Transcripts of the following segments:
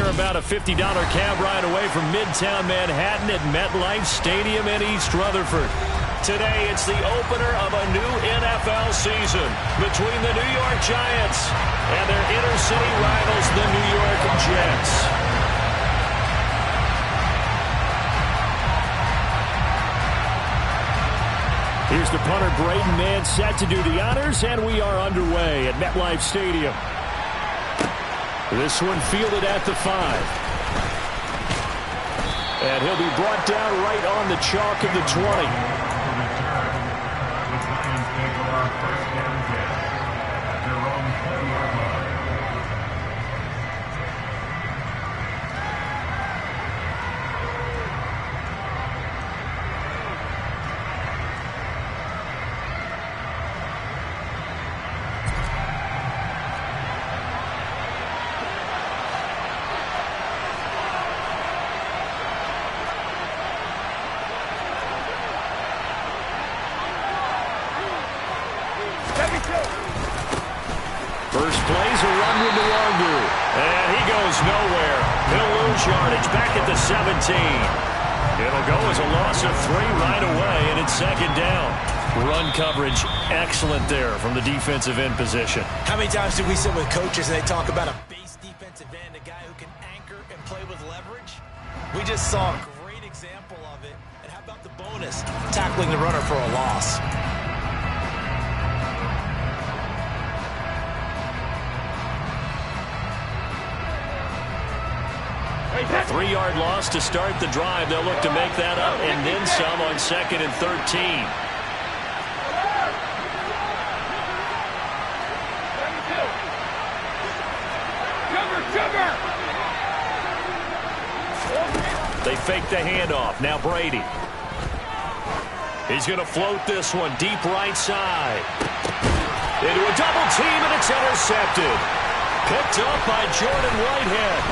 They're about a $50 cab ride away from Midtown Manhattan at MetLife Stadium in East Rutherford. Today, it's the opener of a new NFL season between the New York Giants and their inner-city rivals, the New York Jets. Here's the punter, Braden Mann, set to do the honors, and we are underway at MetLife Stadium. This one fielded at the 5. And he'll be brought down right on the chalk of the 20. First play's a run with Nwangwu. And he goes nowhere. He'll lose yardage back at the 17. It'll go as a loss of 3 right away, and it's second down. Run coverage excellent there from the defensive end position. How many times do we sit with coaches and they talk about a base defensive end, a guy who can anchor and play with leverage? We just saw a great example of it. And how about the bonus? Tackling the runner for a loss. A 3-yard loss to start the drive. They'll look to make that up and then some on 2nd and 13. They fake the handoff. Now Brady. He's going to float this one deep right side. Into a double team, and it's intercepted. Picked up by Jordan Whitehead.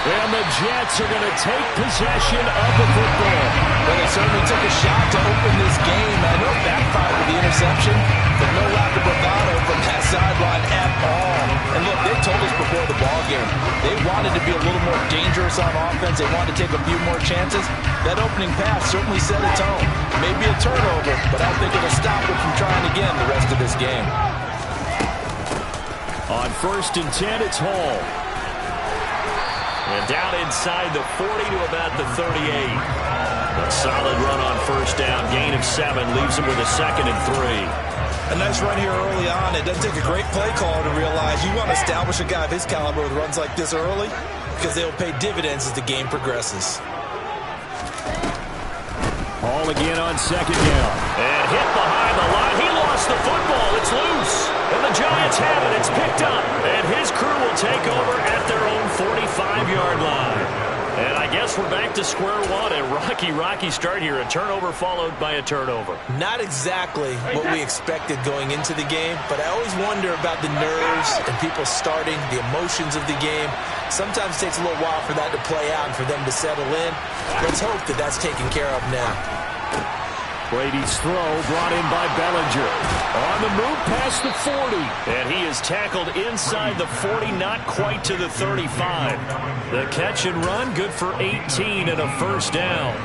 And the Jets are going to take possession of the football. Well, they certainly took a shot to open this game. I know it backfired with the interception, but no lack of bravado from that sideline at all. And look, they told us before the ball game, they wanted to be a little more dangerous on offense. They wanted to take a few more chances. That opening pass certainly set a tone. Maybe a turnover, but I don't think it'll stop them from trying again the rest of this game. On 1st and 10, it's Hall. And down inside the 40 to about the 38. A solid run on 1st down. Gain of 7 leaves him with a 2nd and 3. A nice run here early on. It doesn't take a great play caller to realize you want to establish a guy of his caliber with runs like this early because they'll pay dividends as the game progresses. Hall again on 2nd down. And hit behind the line. He lost the football. It's loose. And the Giants have it. It's picked up. And his crew will take over at their own 45-yard line. And I guess we're back to square one. A rocky start here. A turnover followed by a turnover. Not exactly what we expected going into the game, but I always wonder about the nerves and people starting, the emotions of the game. Sometimes it takes a little while for that to play out and for them to settle in. Let's hope that that's taken care of now. Brady's throw brought in by Bellinger. On the move past the 40. And he is tackled inside the 40, not quite to the 35. The catch and run, good for 18 and a 1st down.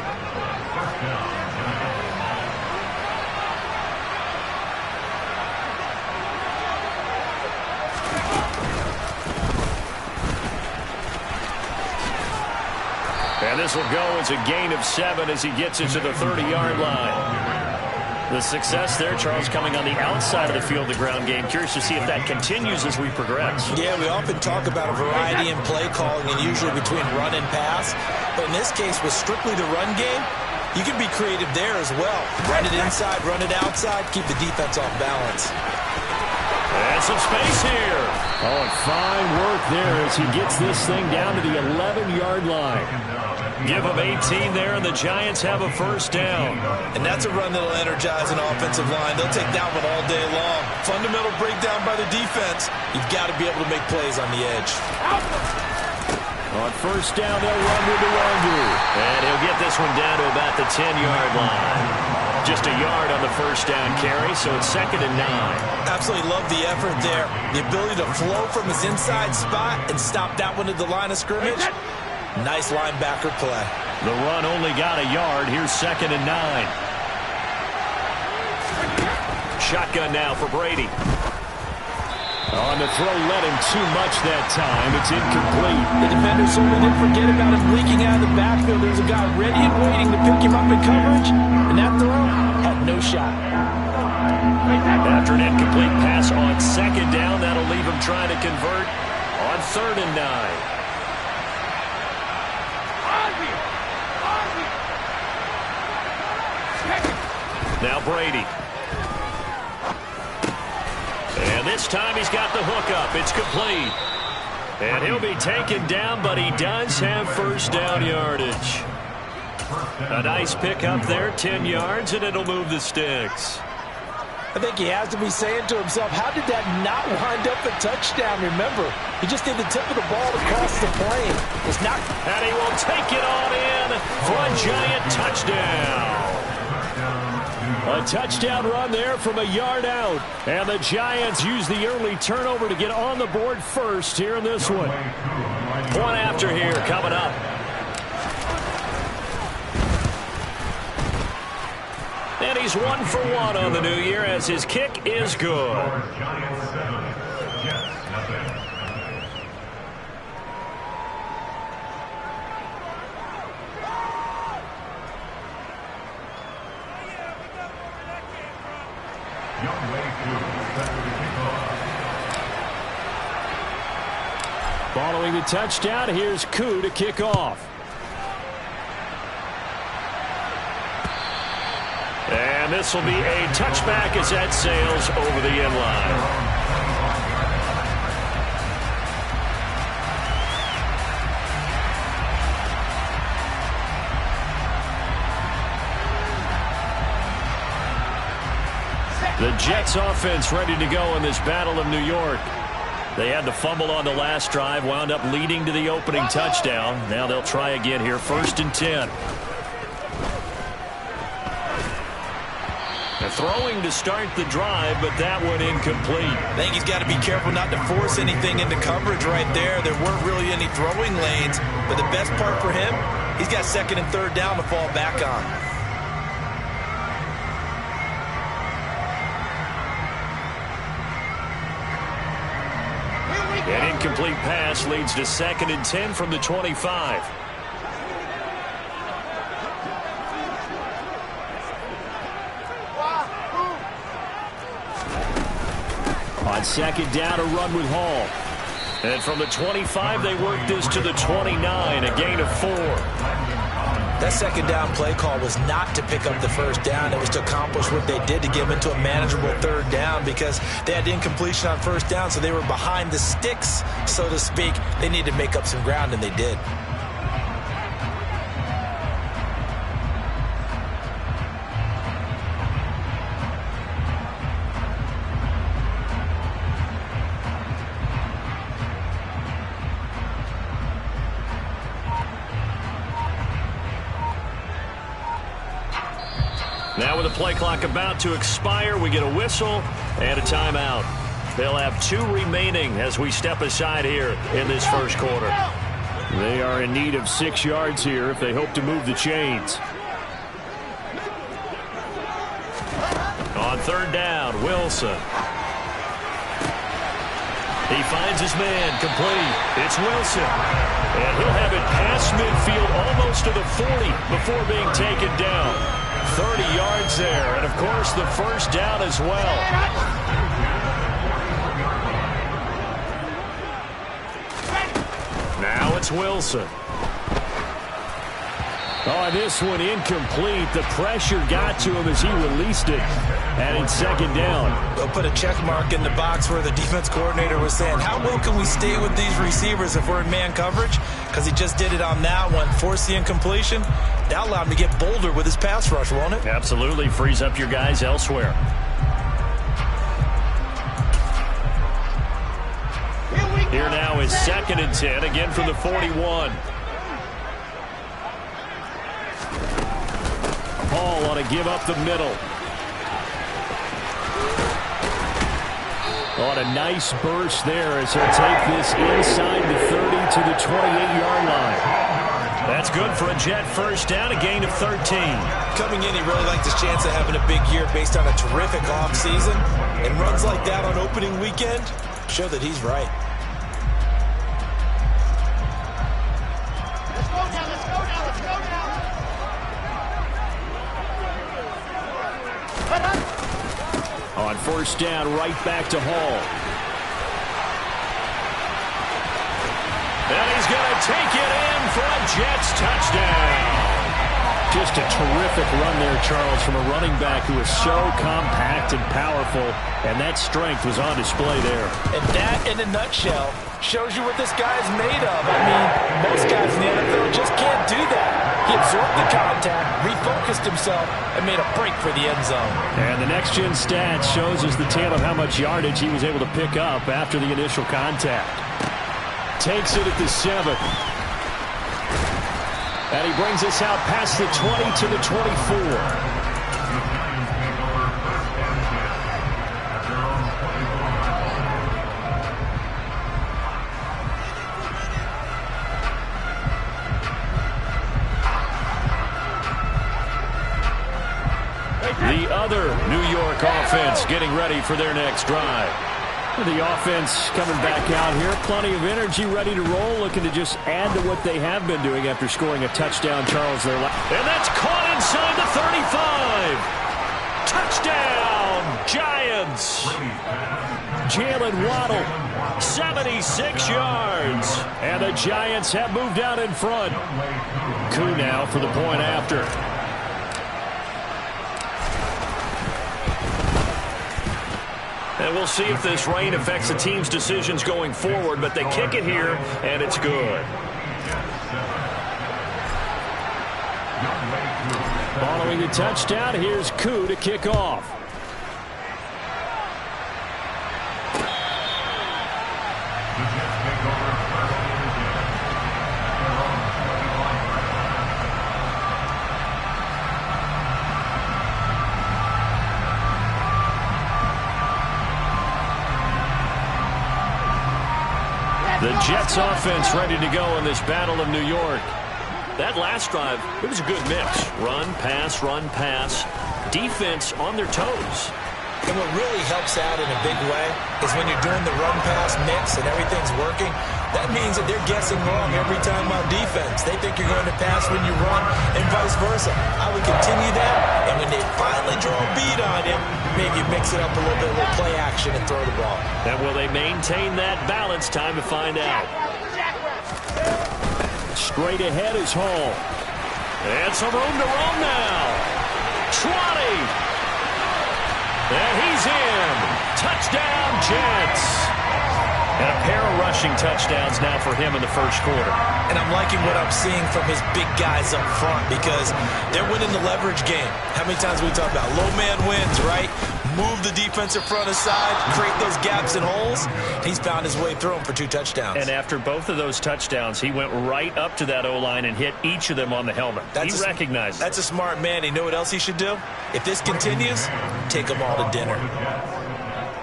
And this will go as a gain of 7 as he gets into the 30-yard line. The success there, Charles, coming on the outside of the field, the ground game. Curious to see if that continues as we progress. Yeah, we often talk about a variety in play calling and usually between run and pass. But in this case, with strictly the run game, you can be creative there as well. Run it inside, run it outside, keep the defense off balance. And some space here. Oh, and fine work there as he gets this thing down to the 11-yard line. Give them 18 there, and the Giants have a 1st down. And that's a run that'll energize an offensive line. They'll take that one all day long. Fundamental breakdown by the defense. You've got to be able to make plays on the edge. On 1st down, they'll run with Nwangwu. And he'll get this one down to about the 10-yard line. Just a yard on the first down carry, so it's 2nd and 9. Absolutely love the effort there. The ability to flow from his inside spot and stop that one at the line of scrimmage. Nice linebacker play. The run only got a yard. Here's 2nd and 9. Shotgun now for Brady. On the throw, led him too much that time. It's incomplete. The defender certainly didn't forget about him leaking out of the backfield. There's a guy ready and waiting to pick him up in coverage, and that throw had no shot. After an incomplete pass on 2nd down, that'll leave him trying to convert on 3rd and 9. Now Brady. And this time he's got the hook up. It's complete. And he'll be taken down, but he does have first down yardage. A nice pick up there, 10 yards, and it'll move the sticks. I think he has to be saying to himself, how did that not wind up a touchdown? Remember, he just did the tip of the ball across the plane. It's not. And he will take it on in for a giant touchdown. A touchdown run there from a yard out. And the Giants use the early turnover to get on the board first here in this one. One after here coming up. And he's 1 for 1 on the new year as his kick is good. Following the touchdown, here's Koo to kick off. And this will be a touchback as that sails over the end line. The Jets offense ready to go in this Battle of New York. They had the fumble on the last drive, wound up leading to the opening touchdown. Now they'll try again here, 1st and 10. Throwing to start the drive, but that one incomplete. I think he's got to be careful not to force anything into coverage right there. There weren't really any throwing lanes, but the best part for him, he's got 2nd and 3rd down to fall back on. An incomplete pass leads to 2nd and 10 from the 25. On 2nd down, a run with Hall. And from the 25, they work this to the 29, a gain of 4. That 2nd down play call was not to pick up the 1st down. It was to accomplish what they did to get them into a manageable 3rd down because they had incompletion on 1st down, so they were behind the sticks, so to speak. They needed to make up some ground, and they did. Now with the play clock about to expire, we get a whistle and a timeout. They'll have 2 remaining as we step aside here in this first quarter. They are in need of 6 yards here if they hope to move the chains. On 3rd down, Wilson. He finds his man, complete. It's Wilson. And he'll have it past midfield almost to the 40 before being taken down. 30 yards there, and of course the 1st down as well. Now it's Wilson. Oh, this one incomplete. The pressure got to him as he released it. And it's 2nd down. They'll put a check mark in the box where the defense coordinator was saying, how well can we stay with these receivers if we're in man coverage? Because he just did it on that one. Forced the incompletion. That allowed him to get bolder with his pass rush, won't it? Absolutely. Frees up your guys elsewhere. Here now is 2nd and 10, again from the 41. ball on a give up the middle. On a nice burst there as he'll take this inside the 30 to the 28-yard line. That's good for a Jet first down, a gain of 13. Coming in, he really liked his chance of having a big year based on a terrific offseason. And runs like that on opening weekend show that he's right. Let's go now, let's go now, let's go now. On first down, right back to Hall. And he's going to take it in for a Jets touchdown. Just a terrific run there, Charles, from a running back who is so compact and powerful, and that strength was on display there. And that, in a nutshell, shows you what this guy is made of. I mean, most guys in the NFL just can't do that. He absorbed the contact, refocused himself, and made a break for the end zone. And the next-gen stats shows us the tale of how much yardage he was able to pick up after the initial contact. Takes it at the 7. And he brings us out past the 20 to the 24. The other New York offense getting ready for their next drive. The offense coming back out here. Plenty of energy, ready to roll, looking to just add to what they have been doing after scoring a touchdown, Charles. And that's caught inside the 35. Touchdown, Giants. Jalen Waddle, 76 yards. And the Giants have moved out in front. Koo now for the point after. And we'll see if this rain affects the team's decisions going forward, but they kick it here, and it's good. Following the touchdown, here's Koo to kick off. The Jets offense ready to go in this Battle of New York. That last drive, it was a good mix. Run, pass, defense on their toes. And what really helps out in a big way is when you're doing the run-pass mix and everything's working, that means that they're guessing wrong every time on defense. They think you're going to pass when you run and vice versa. I would continue that, and when they finally draw a beat on him, maybe mix it up a little bit, a little play action and throw the ball. And will they maintain that balance? Time to find out. Straight ahead is Hall. And some room to roam now. 20. And he's in. Touchdown, Jets. And a pair of rushing touchdowns now for him in the first quarter. And I'm liking what I'm seeing from his big guys up front because they're winning the leverage game. How many times we talk about low man wins, right? Move the defensive front aside, create those gaps and holes. He's found his way through them for 2 touchdowns. And after both of those touchdowns, he went right up to that O-line and hit each of them on the helmet. He recognized it. That's a smart man. You know what else he should do? If this continues, take them all to dinner.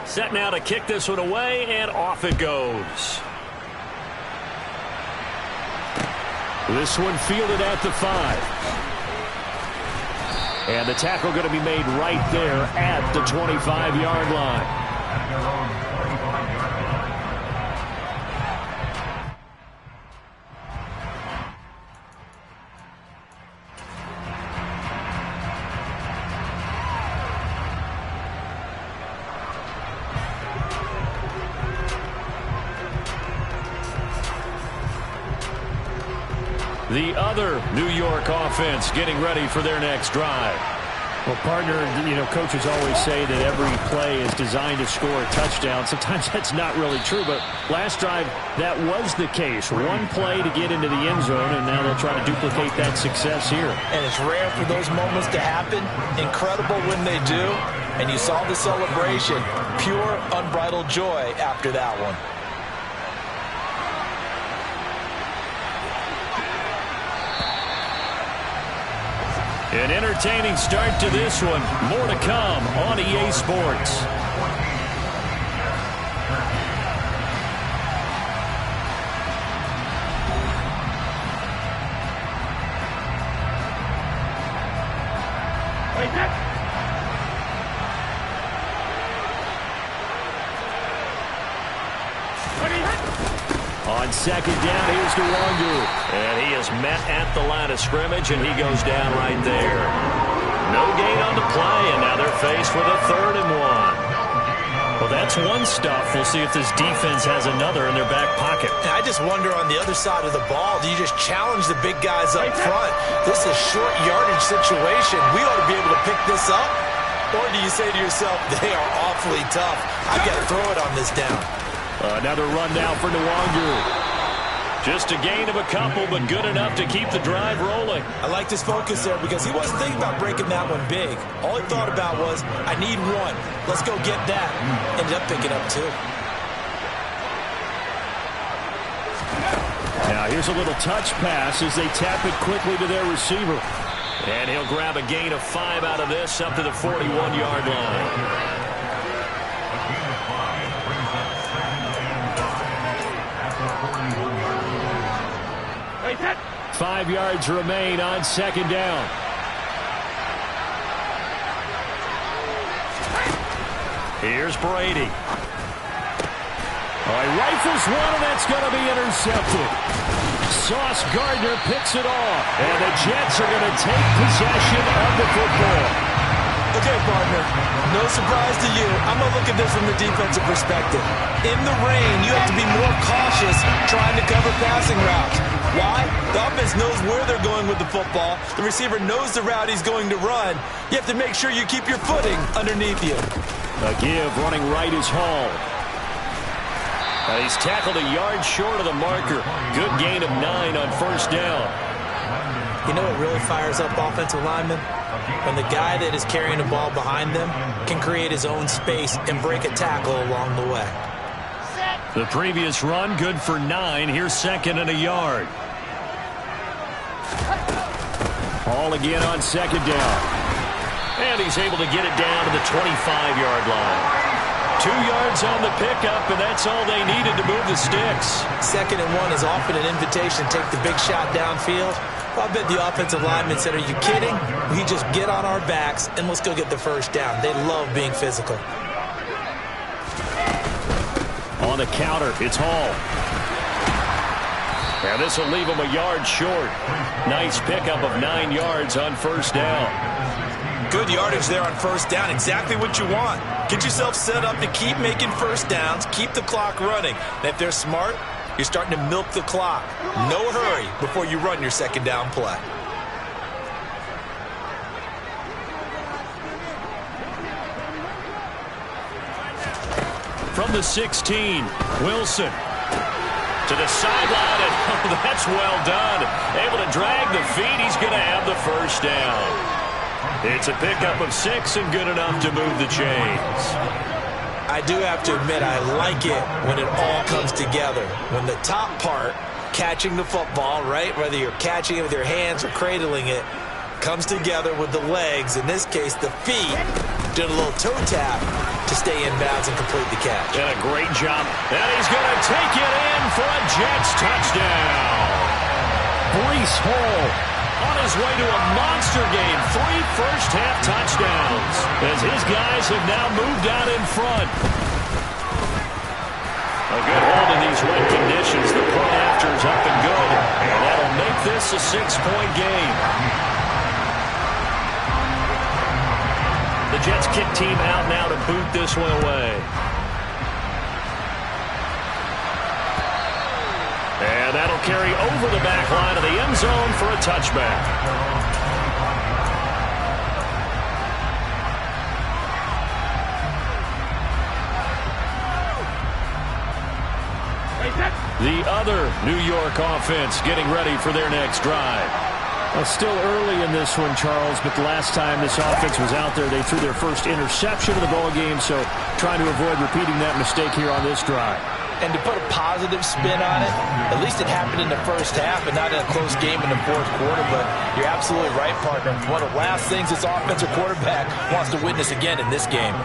Set now to kick this one away, and off it goes. This one fielded at the 5. And the tackle going to be made right there at the 25-yard line. The other New York offense getting ready for their next drive. Well, partner, coaches always say that every play is designed to score a touchdown. Sometimes that's not really true, but last drive, that was the case. One play to get into the end zone, and now they'll try to duplicate that success here. And it's rare for those moments to happen. Incredible when they do. And you saw the celebration. Pure, unbridled joy after that one. An entertaining start to this one. More to come on EA Sports. On second down, here's DeWangu. And he is met at the line of scrimmage, and he goes down right there. No gain on the play, and now they're faced with a 3rd and 1. Well, that's one stuff. We'll see if this defense has another in their back pocket. I just wonder on the other side of the ball, do you just challenge the big guys up front? This is a short yardage situation. We ought to be able to pick this up. Or do you say to yourself, they are awfully tough. I've got to throw it on this down. Another run now for DeWangu. Just a gain of a couple, but good enough to keep the drive rolling. I like his focus there because he wasn't thinking about breaking that one big. All he thought about was, I need one. Let's go get that. Ended up picking up 2. Now here's a little touch pass as they tap it quickly to their receiver. And he'll grab a gain of 5 out of this up to the 41-yard line. 5 yards remain on second down. Here's Brady. He rifles one, and that's going to be intercepted. Sauce Gardner picks it off, and the Jets are going to take possession of the football. Okay, partner, no surprise to you. I'm going to look at this from the defensive perspective. In the rain, you have to be more cautious trying to cover passing routes. Why? The offense knows where they're going with the football. The receiver knows the route he's going to run. You have to make sure you keep your footing underneath you. A give running right is Hall. He's tackled a yard short of the marker. Good gain of 9 on first down. You know what really fires up offensive linemen? When the guy that is carrying the ball behind them can create his own space and break a tackle along the way. The previous run, good for 9. Here's 2nd and a yard. Hall again on second down. And he's able to get it down to the 25-yard line. 2 yards on the pickup, and that's all they needed to move the sticks. 2nd and 1 is often an invitation to take the big shot downfield. Well, I bet the offensive lineman said, are you kidding? We just get on our backs and let's go get the first down. They love being physical. On the counter, it's Hall. And this will leave him a yard short. Nice pickup of 9 yards on first down. Good yardage there on first down. Exactly what you want. Get yourself set up to keep making first downs, keep the clock running. And if they're smart, you're starting to milk the clock. No hurry before you run your second down play. From the 16, Wilson to the sideline, and that's well done. Able to drag the feet. He's going to have the first down. It's a pickup of 6 and good enough to move the chains. I do have to admit, I like it when it all comes together. When the top part, catching the football, right, whether you're catching it with your hands or cradling it, comes together with the legs, in this case the feet, doing a little toe tap to stay in bounds and complete the catch. And a great job. And he's going to take it in for a Jets touchdown. Breece Hall on his way to a monster game. 3 first-half touchdowns as his guys have now moved out in front. A good hold in these wet conditions. The point after is up and good. And that'll make this a 6-point game. The Jets kick team out now to boot this one away. And that'll carry over the back line of the end zone for a touchback. The other New York offense getting ready for their next drive. Well, still early in this one, Charles, but the last time this offense was out there, they threw their first interception of the ball game, so trying to avoid repeating that mistake here on this drive. And to put a positive spin on it, at least it happened in the first half and not in a close game in the fourth quarter. But you're absolutely right, partner. One of the last things this offensive quarterback wants to witness again in this game.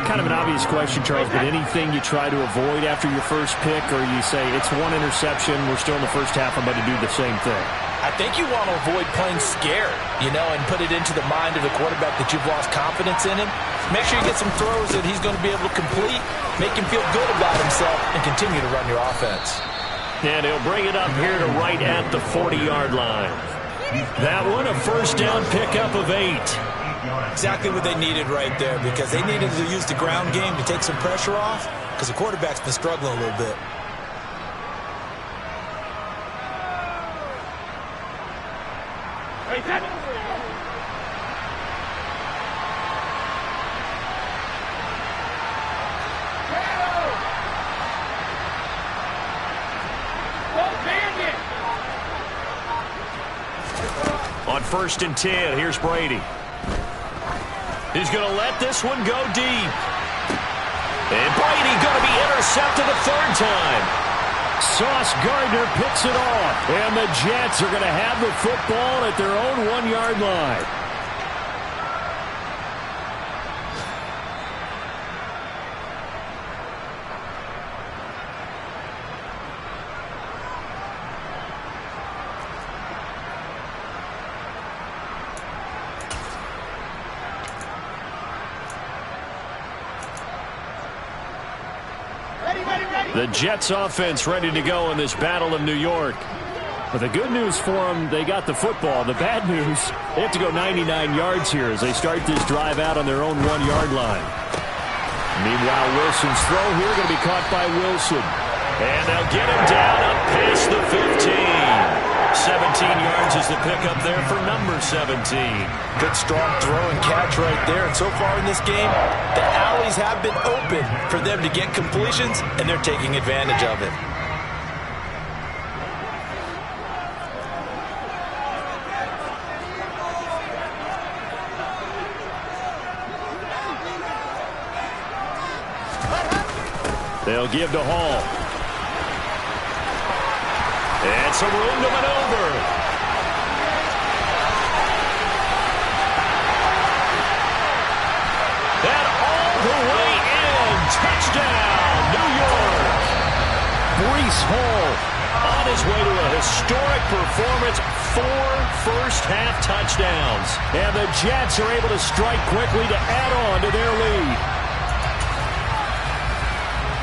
Kind of an obvious question, Charles, but anything you try to avoid after your first pick, or you say it's one interception, we're still in the first half, I'm about to do the same thing? I think you want to avoid playing scared, and put it into the mind of the quarterback that you've lost confidence in him. Make sure you get some throws that he's going to be able to complete, make him feel good about himself, and continue to run your offense. And he'll bring it up here to right at the 40-yard line. That one, a first down pickup of 8. Exactly what they needed right there, because they needed to use the ground game to take some pressure off, because the quarterback's been struggling a little bit. On 1st and 10, here's Brady. He's going to let this one go deep. And Brady going to be intercepted a third time. Sauce Gardner picks it off. And the Jets are going to have the football at their own 1-yard line. The Jets offense ready to go in this Battle of New York. But the good news for them, they got the football. The bad news, they have to go 99 yards here as they start this drive out on their own 1-yard line. Meanwhile, Wilson's throw here going to be caught by Wilson. And they'll get him down up past the 15. 17 yards is the pickup there for number 17. Good strong throw and catch right there. And so far in this game, the alleys have been open for them to get completions, and they're taking advantage of it. They'll give to Hall. And some room to maneuver. And all the way in. Touchdown, New York. Breece Hall on his way to a historic performance. 4 first-half touchdowns. And the Jets are able to strike quickly to add on to their lead.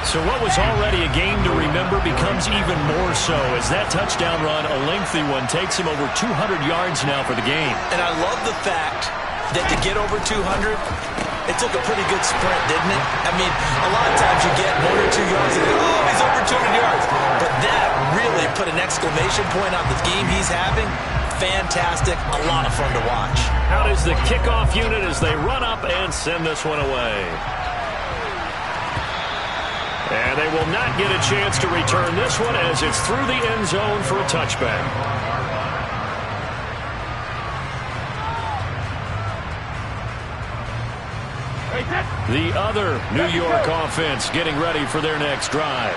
So what was already a game to remember becomes even more so as that touchdown run, a lengthy one, takes him over 200 yards now for the game. And I love the fact that to get over 200, it took a pretty good sprint, didn't it? I mean, a lot of times you get 1 or 2 yards and he's over 200 yards. But that really put an exclamation point on the game he's having. Fantastic. A lot of fun to watch. Out is the kickoff unit as they run up and send this one away. And they will not get a chance to return this one as it's through the end zone for a touchback. The other New York offense getting ready for their next drive.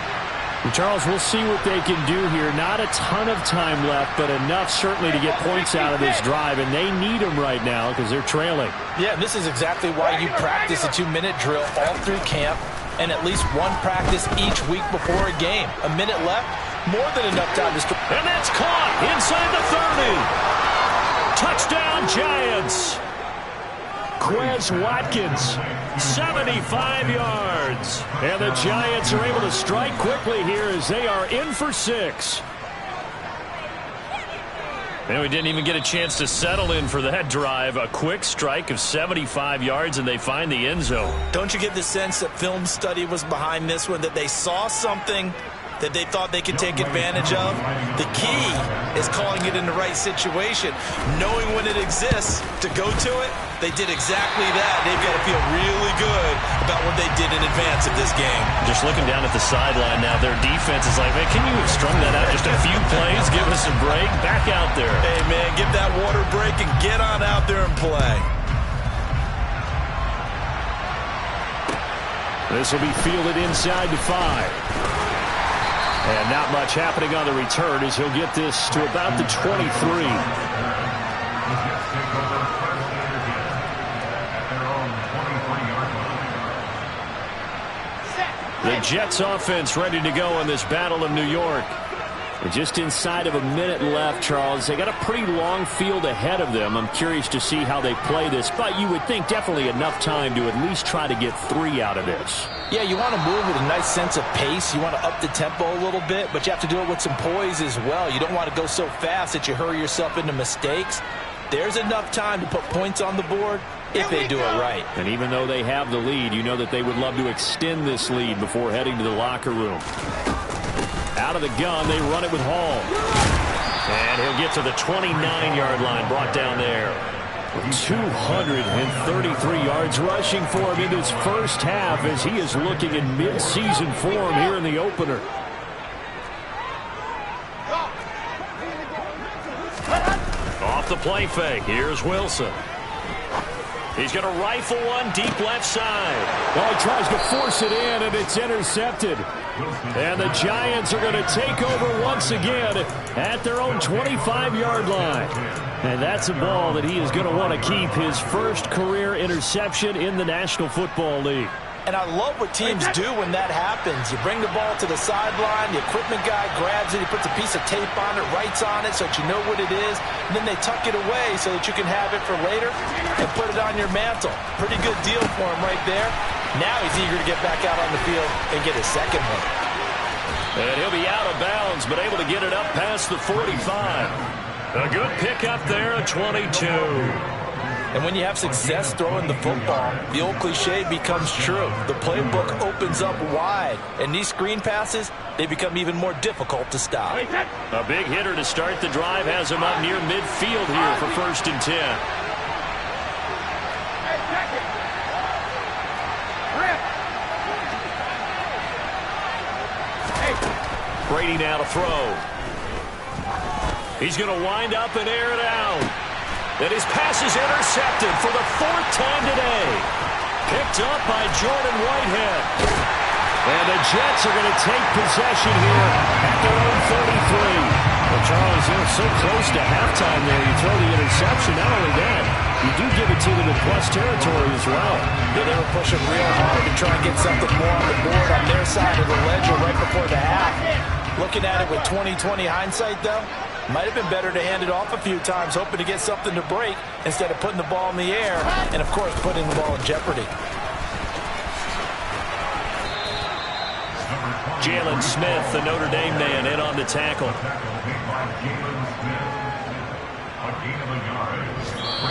And Charles, we'll see what they can do here. Not a ton of time left, but enough certainly to get points out of this drive, and they need them right now because they're trailing. Yeah, this is exactly why you practice a 2-minute drill all through camp, and at least one practice each week before a game. A minute left, more than enough time to start. And that's caught inside the 30. Touchdown, Giants. Quez Watkins, 75 yards. And the Giants are able to strike quickly here as they are in for 6. And we didn't even get a chance to settle in for that drive. A quick strike of 75 yards, and they find the end zone. Don't you get the sense that film study was behind this one, that they saw something that they thought they could take advantage of? The key is calling it in the right situation, knowing when it exists to go to it. They did exactly that. They've got to feel really good about what they did in advance of this game. Just looking down at the sideline now, their defense is like, man, can you have strung that out just a few plays? Give us a break. Back out there. Hey, man, give that water break and get on out there and play. This will be fielded inside to 5. And not much happening on the return as he'll get this to about the 23. The Jets offense ready to go in this Battle of New York. And just inside of a minute left, Charles. They got a pretty long field ahead of them. I'm curious to see how they play this, but you would think definitely enough time to at least try to get 3 out of this. Yeah, you want to move with a nice sense of pace. You want to up the tempo a little bit, but you have to do it with some poise as well. You don't want to go so fast that you hurry yourself into mistakes. There's enough time to put points on the board if they do it right. And even though they have the lead, you know that they would love to extend this lead before heading to the locker room. Out of the gun, they run it with Hall. And he'll get to the 29-yard line, brought down there. 233 yards rushing for him in his first half as he is looking in mid-season form here in the opener. Off the play fake, here's Wilson. He's going to rifle one deep left side. Well, he tries to force it in, and it's intercepted. And the Giants are going to take over once again at their own 25-yard line. And that's a ball that he is going to want to keep, his first career interception in the National Football League. And I love what teams do when that happens. You bring the ball to the sideline, the equipment guy grabs it, he puts a piece of tape on it, writes on it so that you know what it is, and then they tuck it away so that you can have it for later and put it on your mantle. Pretty good deal for him right there. Now he's eager to get back out on the field and get his second one. And he'll be out of bounds, but able to get it up past the 45. A good pickup there at 22. And when you have success throwing the football, the old cliche becomes true. The playbook opens up wide, and these screen passes, they become even more difficult to stop. A big hitter to start the drive has him up near midfield here for 1st and 10. Brady now to throw. He's going to wind up and air it out. And his pass is intercepted for the 4th time today. Picked up by Jordan Whitehead. And the Jets are going to take possession here at their own 33. Well, Charles, they're so close to halftime there. You throw the interception. Not only that, you do give it to them in plus territory as well. Yeah, they were pushing real hard to try and get something more on the board on their side of the ledger right before the half. Looking at it with 20/20 hindsight, though, might have been better to hand it off a few times, hoping to get something to break instead of putting the ball in the air and, of course, putting the ball in jeopardy. Jalen Smith, the Notre Dame man, in on the tackle.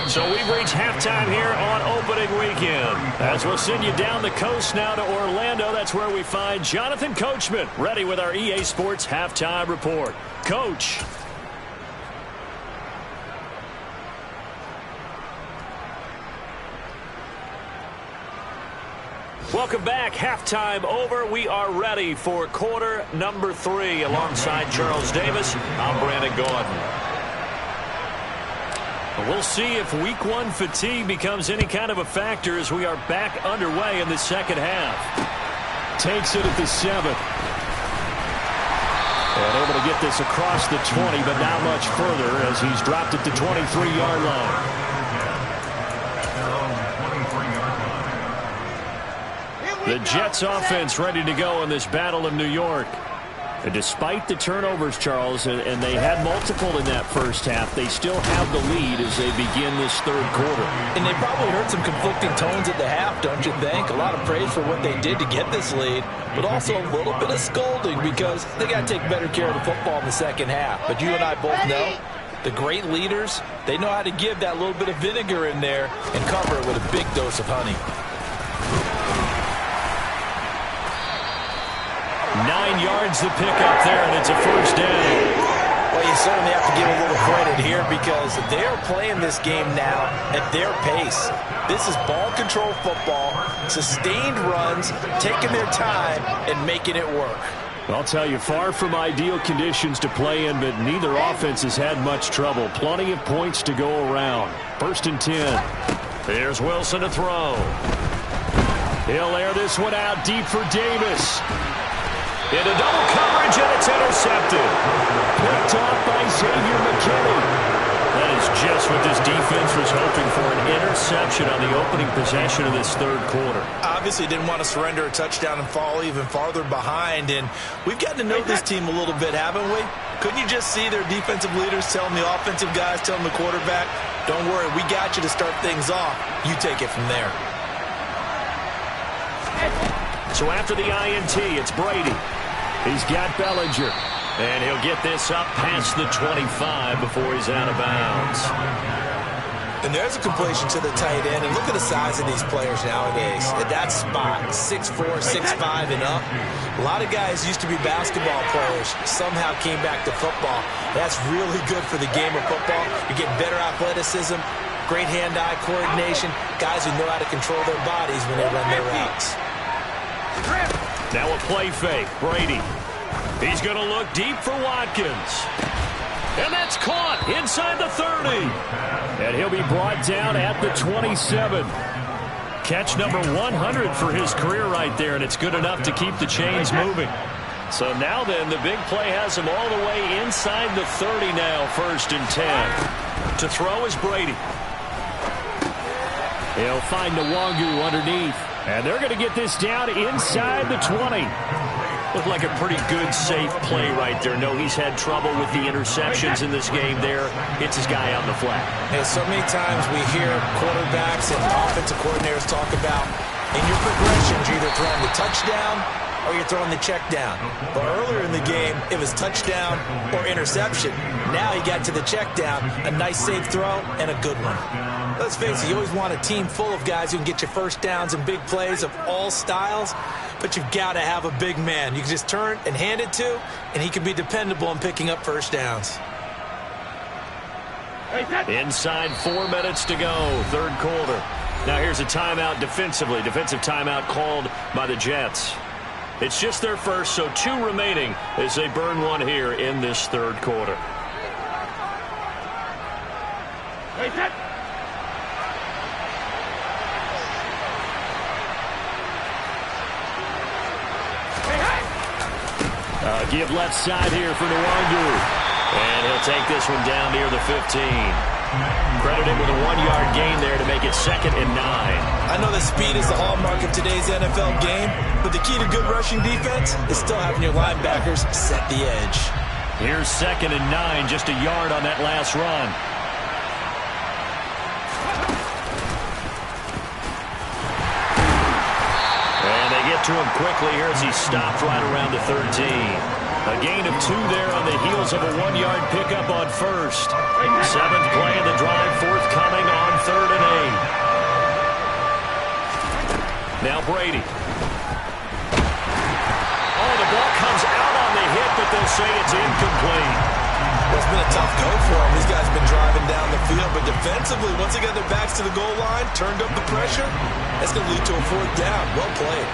So we've reached halftime here on opening weekend. As we'll send you down the coast now to Orlando, that's where we find Jonathan Coachman, ready with our EA Sports halftime report. Coach. Welcome back. Halftime over. We are ready for quarter number 3. Alongside Charles Davis, I'm Brandon Gordon. We'll see if week 1 fatigue becomes any kind of a factor as we are back underway in the second half. Takes it at the 7. And able to get this across the 20, but not much further as he's dropped it to 23-yard line. The Jets offense ready to go in this Battle of New York. And despite the turnovers, Charles, and they had multiple in that first half, they still have the lead as they begin this 3rd quarter. And they probably heard some conflicting tones at the half, don't you think? A lot of praise for what they did to get this lead, but also a little bit of scolding because they got to take better care of the football in the second half. But you and I both know the great leaders, they know how to give that little bit of vinegar in there and cover it with a big dose of honey. 9 yards to pick up there, and it's a 1st down. Well, you certainly have to give a little credit here because they're playing this game now at their pace. This is ball control football, sustained runs, taking their time, and making it work. I'll tell you, far from ideal conditions to play in, but neither offense has had much trouble. Plenty of points to go around. 1st and 10. Here's Wilson to throw. He'll air this one out deep for Davis. Into double coverage, and it's intercepted. Picked off by Xavier McKinney. That is just what this defense was hoping for, an interception on the opening possession of this third quarter. Obviously didn't want to surrender a touchdown and fall even farther behind, and we've gotten to know this team a little bit, haven't we? Couldn't you just see their defensive leaders telling the offensive guys, telling the quarterback, don't worry, we got you to start things off. You take it from there. So after the INT, it's Brady. He's got Bellinger. And he'll get this up past the 25 before he's out of bounds. And there's a completion to the tight end. And look at the size of these players nowadays. At that spot, 6'4", 6'5", and up. A lot of guys used to be basketball players. Somehow came back to football. That's really good for the game of football. You're getting better athleticism, great hand-eye coordination, guys who know how to control their bodies when they run their routes. Now a play fake. Brady. He's going to look deep for Watkins. And that's caught inside the 30. And he'll be brought down at the 27. Catch number 100 for his career right there, and it's good enough to keep the chains moving. So now then, the big play has him all the way inside the 30 now, 1st and 10. To throw is Brady. He'll find Nwangu underneath. And they're going to get this down inside the 20. Looked like a pretty good, safe play right there. No, he's had trouble with the interceptions in this game there. Hits his guy on the flat. And so many times we hear quarterbacks and offensive coordinators talk about, in your progressions, you're either throwing the touchdown or you're throwing the check down. But earlier in the game, it was touchdown or interception. Now he got to the check down, a nice safe throw, and a good one. Let's face it, you always want a team full of guys who can get you first downs and big plays of all styles, but you've got to have a big man you can just turn and hand it to, and he can be dependable in picking up first downs. Inside 4 minutes to go, third quarter. Now here's a timeout defensively. Defensive timeout called by the Jets. It's just their first, so 2 remaining as they burn one here in this third quarter. Give left side here for Nwangu. And he'll take this one down near the 15. Credited with a 1-yard gain there to make it 2nd and 9. I know that speed is the hallmark of today's NFL game, but the key to good rushing defense is still having your linebackers set the edge. Here's 2nd and 9, just a yard on that last run. And they get to him quickly here as he stopped right around the 13. A gain of 2 there on the heels of a 1-yard pickup on first. 7th play of the drive, forthcoming on 3rd and 8. Now Brady. Oh, the ball comes out on the hit, but they'll say it's incomplete. Well, it's been a tough go for them. These guys have been driving down the field, but defensively, once they got their backs to the goal line, turned up the pressure, that's going to lead to a 4th down. Well played.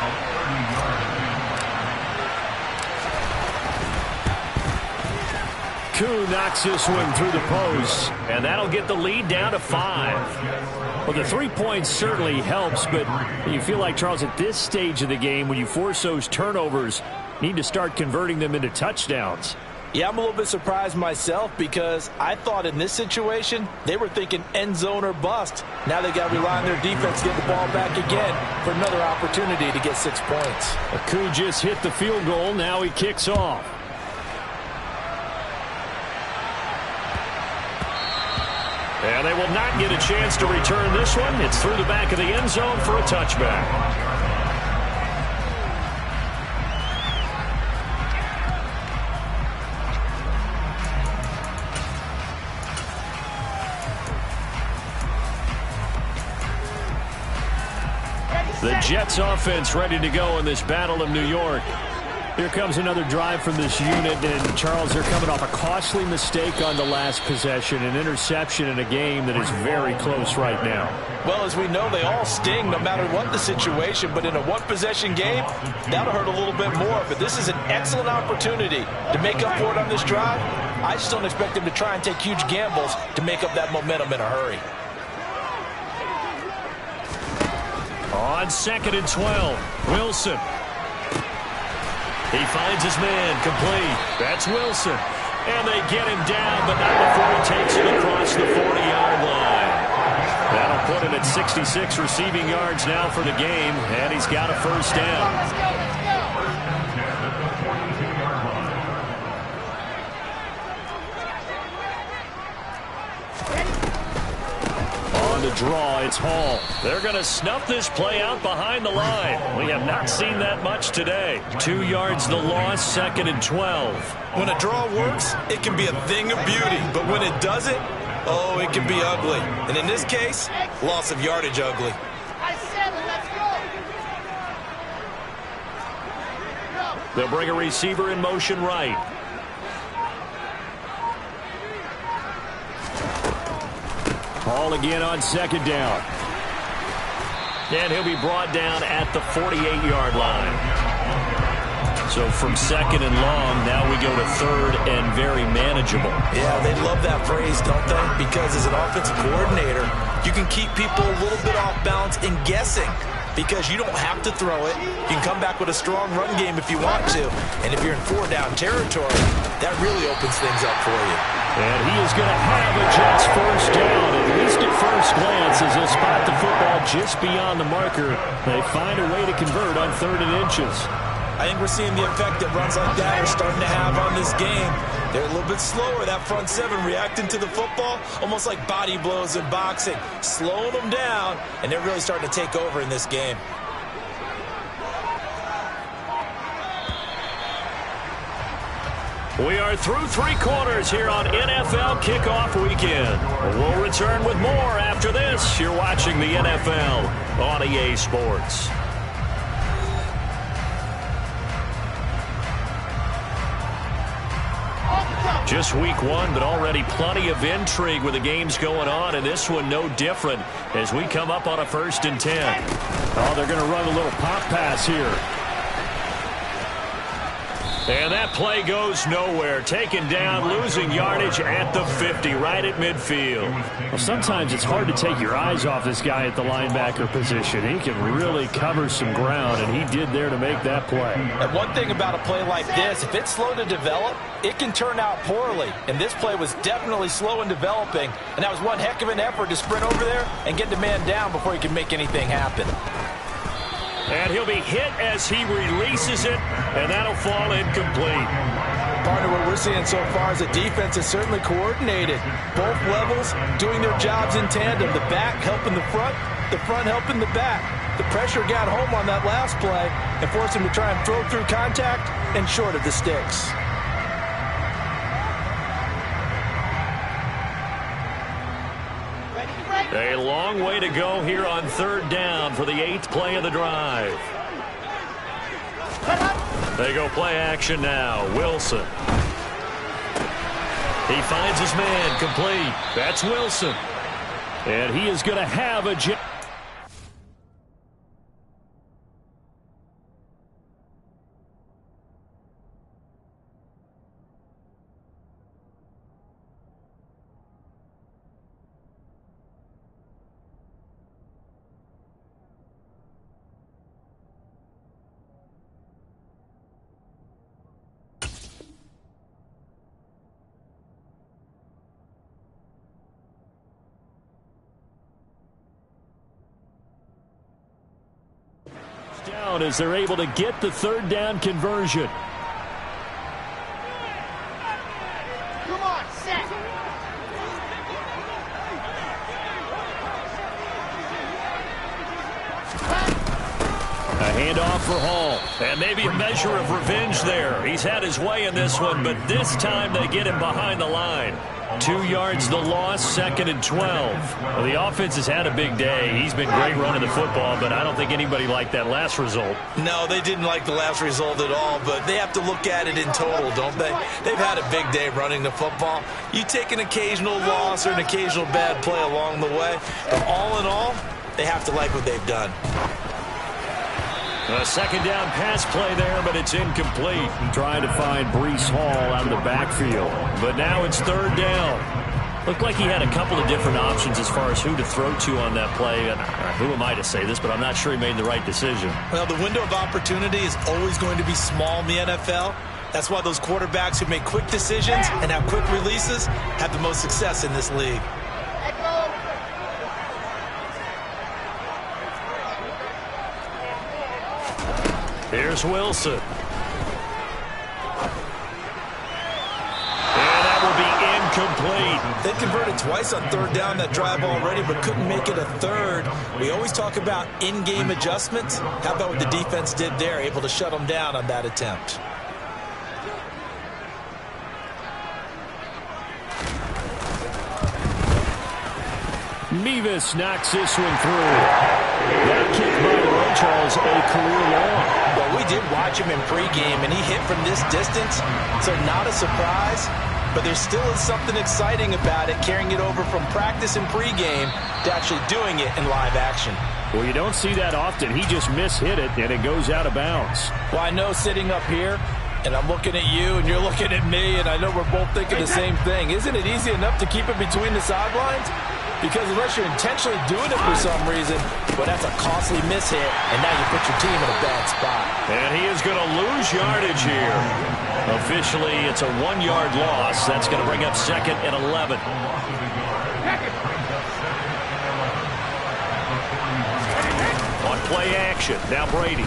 Koo knocks this one through the post, and that'll get the lead down to 5. Well, the 3 points certainly helps, but you feel like, Charles, at this stage of the game, when you force those turnovers, need to start converting them into touchdowns. Yeah, I'm a little bit surprised myself because I thought in this situation they were thinking end zone or bust. Now they got to rely on their defense to get the ball back again for another opportunity to get 6 points. Koo just hit the field goal. Now he kicks off. And they will not get a chance to return this one. It's through the back of the end zone for a touchback. The Jets offense ready to go in this Battle of New York. Here comes another drive from this unit, and Charles, they're coming off a costly mistake on the last possession, an interception in a game that is very close right now. Well, as we know, they all sting no matter what the situation, but in a one-possession game, that'll hurt a little bit more. But this is an excellent opportunity to make up for it on this drive. I just don't expect them to try and take huge gambles to make up that momentum in a hurry. On 2nd and 12, Wilson. He finds his man, complete. That's Wilson. And they get him down, but not before he takes it across the 40-yard line. That'll put him at 66 receiving yards now for the game, and he's got a first down. Let's go, let's go. On the draw, it's Hall. They're going to snuff this play out behind the line. We have not seen that much today. 2 yards the loss, 2nd and 12. When a draw works, it can be a thing of beauty. But when it doesn't, oh, it can be ugly. And in this case, loss of yardage ugly. I said it, let's go. They'll bring a receiver in motion right. Hall again on 2nd down. And he'll be brought down at the 48-yard line. So from 2nd and long, now we go to 3rd and very manageable. Yeah, they love that phrase, don't they? Because as an offensive coordinator, you can keep people a little bit off balance and guessing. Because you don't have to throw it. You can come back with a strong run game if you want to. And if you're in 4-down territory, that really opens things up for you. And he is going to have a Jets first down, at least at first glance, as he'll spot the football just beyond the marker. They find a way to convert on 3rd and inches. I think we're seeing the effect that runs like that are starting to have on this game. They're a little bit slower, that front seven, reacting to the football, almost like body blows in boxing, slowing them down, and they're really starting to take over in this game. We are through 3 quarters here on NFL Kickoff Weekend. We'll return with more after this. You're watching the NFL on EA Sports. Just week 1, but already plenty of intrigue with the games going on, and this one no different as we come up on a 1st and 10. Oh, they're going to run a little pop pass here. And that play goes nowhere. Taken down, losing yardage at the 50, right at midfield. Well, sometimes it's hard to take your eyes off this guy at the linebacker position. He can really cover some ground, and he did there to make that play. And one thing about a play like this, if it's slow to develop, it can turn out poorly. And this play was definitely slow in developing, and that was one heck of an effort to sprint over there and get the man down before he can make anything happen. And he'll be hit as he releases it, and that'll fall incomplete. Partner, what we're seeing so far is the defense is certainly coordinated. Both levels doing their jobs in tandem. The back helping the front helping the back. The pressure got home on that last play and forced him to try and throw through contact and short of the sticks. A long way to go here on 3rd down for the 8th play of the drive. They go play action now. Wilson. He finds his man, complete. That's Wilson. And he is going to have a jet. Down as they're able to get the 3rd down conversion. Come on, set. A handoff for Hall. And maybe a measure of revenge there. He's had his way in this one, but this time they get him behind the line. 2 yards the loss, 2nd and 12. Well, the offense has had a big day. He's been great running the football, but I don't think anybody liked that last result. No, they didn't like the last result at all, but they have to look at it in total, don't they? They've had a big day running the football. You take an occasional loss or an occasional bad play along the way, but all in all, they have to like what they've done. A 2nd down pass play there, but it's incomplete. Trying to find Breece Hall out of the backfield. But now it's 3rd down. Looked like he had a couple of different options as far as who to throw to on that play. And who am I to say this, but I'm not sure he made the right decision. Well, the window of opportunity is always going to be small in the NFL. That's why those quarterbacks who make quick decisions and have quick releases have the most success in this league. Here's Wilson. And that will be incomplete. They converted twice on third down that drive already, but couldn't make it a third. We always talk about in-game adjustments. How about what the defense did there, able to shut them down on that attempt? Mevis knocks this one through. That kick, by the way, Charles, a career long. Well, we did watch him in pregame, and he hit from this distance, so not a surprise. But there still is something exciting about it, carrying it over from practice and pregame to actually doing it in live action. Well, you don't see that often. He just mishit it, and it goes out of bounds. Well, I know sitting up here, and I'm looking at you, and you're looking at me, and I know we're both thinking the same thing. Isn't it easy enough to keep it between the sidelines? Because unless you're intentionally doing it for some reason, well, that's a costly mishit, and now you put your team in a bad spot. And he is going to lose yardage here. Officially, it's a 1-yard loss. That's going to bring up 2nd and 11. On play action, now Brady.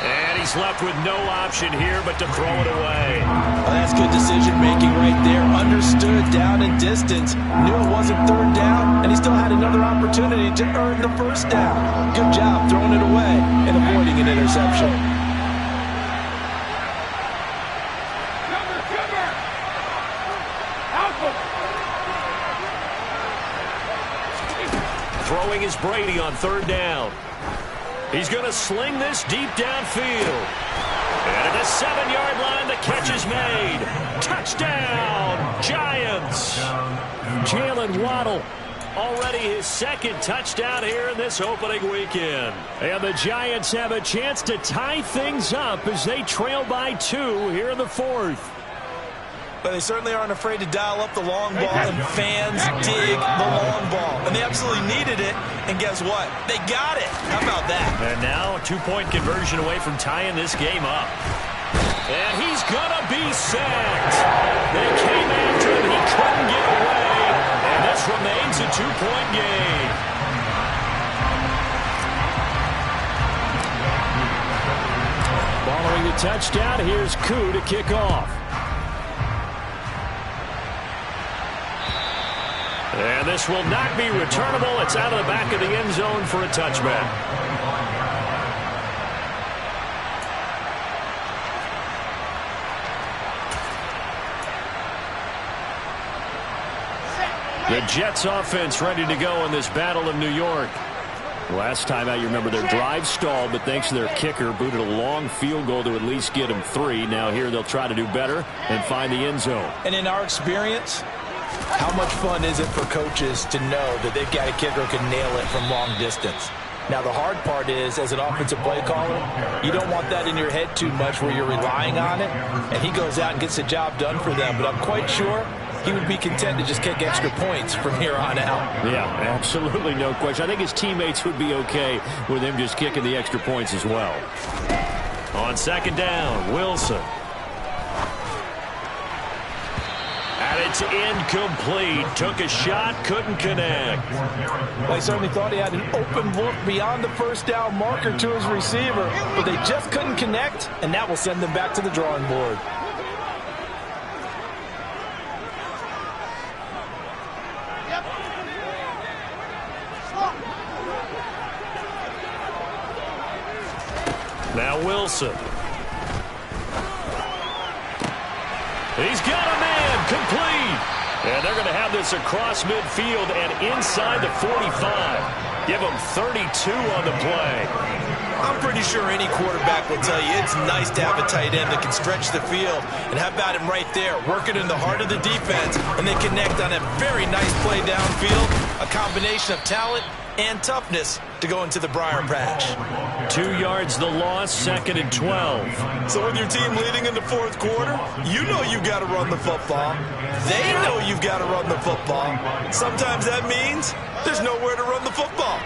And he's left with no option here but to throw it away. Well, that's good decision-making right there. Understood down and distance. Knew it wasn't third down, and he still had another opportunity to earn the first down. Good job throwing it away and avoiding an interception. Throwing is Brady on third down. He's going to sling this deep downfield. And at the 7-yard line, the catch is made. Touchdown, Giants. Jalen Waddle. Already his 2nd touchdown here in this opening weekend. And the Giants have a chance to tie things up as they trail by 2 here in the 4th. But they certainly aren't afraid to dial up the long ball, and fans dig the long ball. And they absolutely needed it, and guess what? They got it. How about that? And now a 2-point conversion away from tying this game up. And he's going to be sacked. They came after him. He couldn't get away. And this remains a 2-point game. Following the touchdown, here's Koo to kick off. And this will not be returnable. It's out of the back of the end zone for a touchback. The Jets offense ready to go in this battle of New York. Last time out, you remember their drive stalled, but thanks to their kicker, booted a long field goal to at least get them 3. Now here they'll try to do better and find the end zone. And in our experience, how much fun is it for coaches to know that they've got a kicker who can nail it from long distance? Now, the hard part is, as an offensive play caller, you don't want that in your head too much where you're relying on it, and he goes out and gets the job done for them. But I'm quite sure he would be content to just kick extra points from here on out. Yeah, absolutely no question. I think his teammates would be okay with him just kicking the extra points as well. On 2nd down, Wilson. And it's incomplete. Took a shot, couldn't connect. Well, he certainly thought he had an open look beyond the first down marker to his receiver, but they just couldn't connect, and that will send them back to the drawing board. Now Wilson. He's got a man, complete. And they're going to have this across midfield and inside the 45. Give them 32 on the play. I'm pretty sure any quarterback will tell you it's nice to have a tight end that can stretch the field. And how about him right there, working in the heart of the defense, and they connect on a very nice play downfield. A combination of talent and toughness to go into the briar patch. 2 yards the loss, 2nd and 12. So with your team leading in the fourth quarter, you know you've got to run the football. They know you've got to run the football. Sometimes that means there's nowhere to run the football.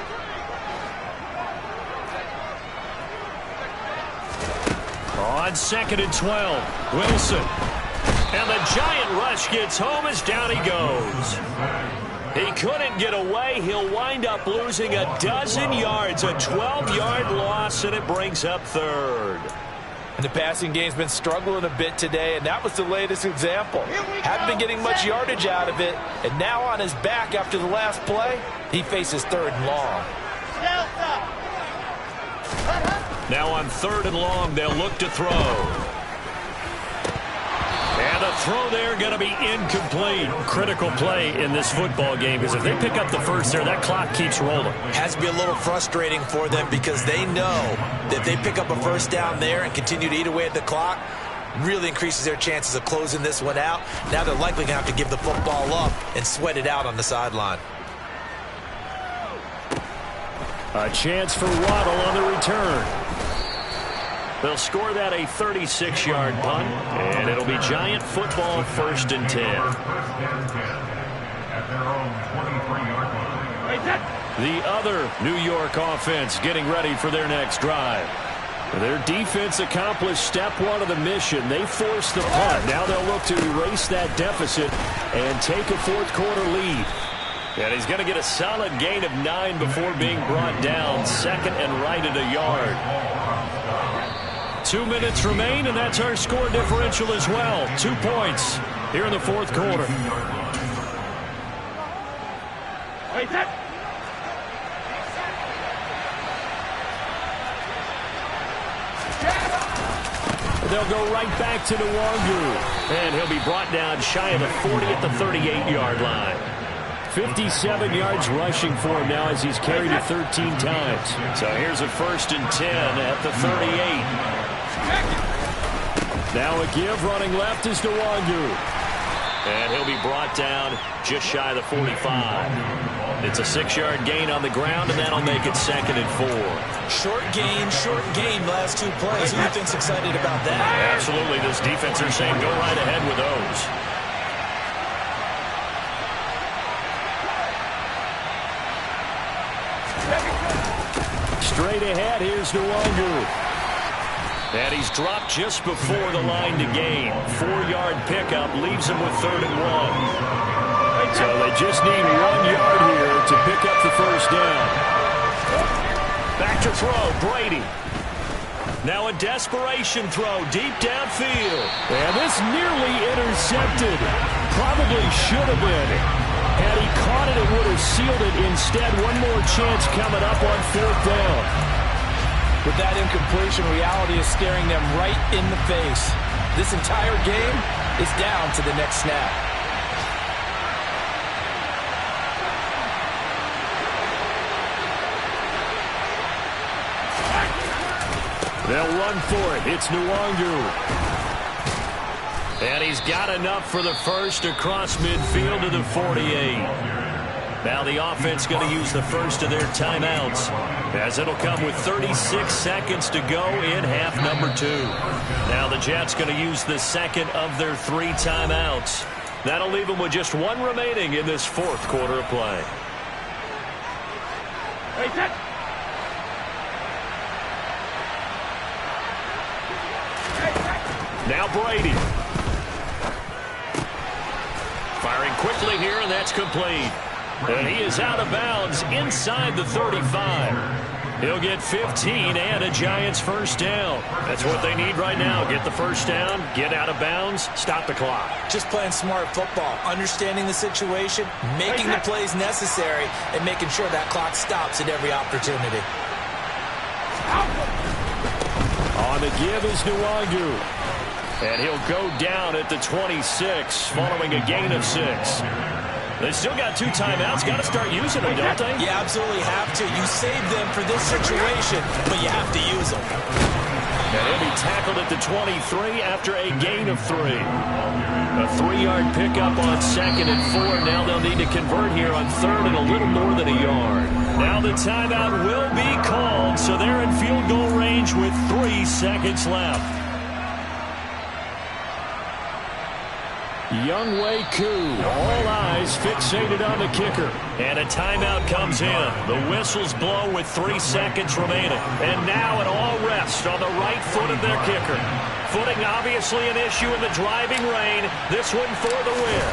On 2nd and 12, Wilson. And the giant rush gets home as down he goes. He couldn't get away. He'll wind up losing a dozen yards, a 12-yard loss, and it brings up 3rd. And the passing game's been struggling a bit today, and that was the latest example. Haven't been getting much yardage out of it, and now on his back after the last play, he faces 3rd and long. Now on 3rd and long, they'll look to throw. And the throw there going to be incomplete. Critical play in this football game, because if they pick up the first there, that clock keeps rolling. Has to be a little frustrating for them because they know that if they pick up a first down there and continue to eat away at the clock, really increases their chances of closing this one out. Now they're likely going to have to give the football up and sweat it out on the sideline. A chance for Waddle on the return. They'll score that a 36-yard punt, and it'll be Giant football, 1st and 10. The other New York offense getting ready for their next drive. Their defense accomplished step 1 of the mission. They forced the punt. Now they'll look to erase that deficit and take a fourth-quarter lead. And he's going to get a solid gain of 9 before being brought down, 2nd and right at a yard. 2 minutes remain, and that's our score differential as well. 2 points here in the fourth quarter. They'll go right back to Nwangu, and he'll be brought down shy of the 40 at the 38-yard line. 57 yards rushing for him now as he's carried it 13 times. So here's a 1st and 10 at the 38. Now a give, running left is Nwangu. And he'll be brought down just shy of the 45. It's a 6-yard gain on the ground, and that'll make it 2nd and 4. Short gain, last 2 plays. Who do you think's excited about that? Absolutely. This defense are saying go right ahead with those. Straight ahead, here's Nwangu. And he's dropped just before the line to gain. 4-yard pickup leaves him with 3rd and 1. So they just need 1 yard here to pick up the first down. Back to throw, Brady. Now a desperation throw deep downfield. And this nearly intercepted. Probably should have been. Had he caught it, it would have sealed it. Instead, one more chance coming up on 4th down. With that incompletion, reality is staring them right in the face. This entire game is down to the next snap. They'll run for it. It's Nwangu. And he's got enough for the first across midfield to the 48. Now the offense going to use the first of their timeouts, as it'll come with 36 seconds to go in half number 2. Now the Jets going to use the second of their 3 timeouts. That'll leave them with just 1 remaining in this fourth quarter of play. Now Brady. Firing quickly here, and that's complete. And he is out of bounds inside the 35. He'll get 15 and a Giants first down. That's what they need right now. Get the first down, get out of bounds, stop the clock. Just playing smart football, understanding the situation, making the plays necessary, and making sure that clock stops at every opportunity. On the give is Nwangu. And he'll go down at the 26 following a gain of 6. They still got 2 timeouts. Got to start using them, don't they? You absolutely have to. You saved them for this situation, but you have to use them. And he'll be tackled at the 23 after a gain of 3. A 3-yard pickup on 2nd and 4. Now they'll need to convert here on 3rd and a little more than a yard. Now the timeout will be called, so they're in field goal range with 3 seconds left. Younghoe Koo, all eyes fixated on the kicker. And a timeout comes in. The whistles blow with 3 seconds remaining. And now an all rest on the right foot of their kicker. Footing obviously an issue in the driving rain. This one for the win.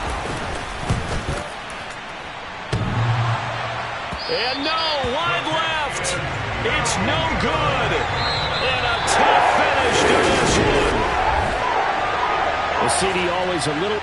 And no, wide left. It's no good. And a tough finish to this one. Well, CD always a little...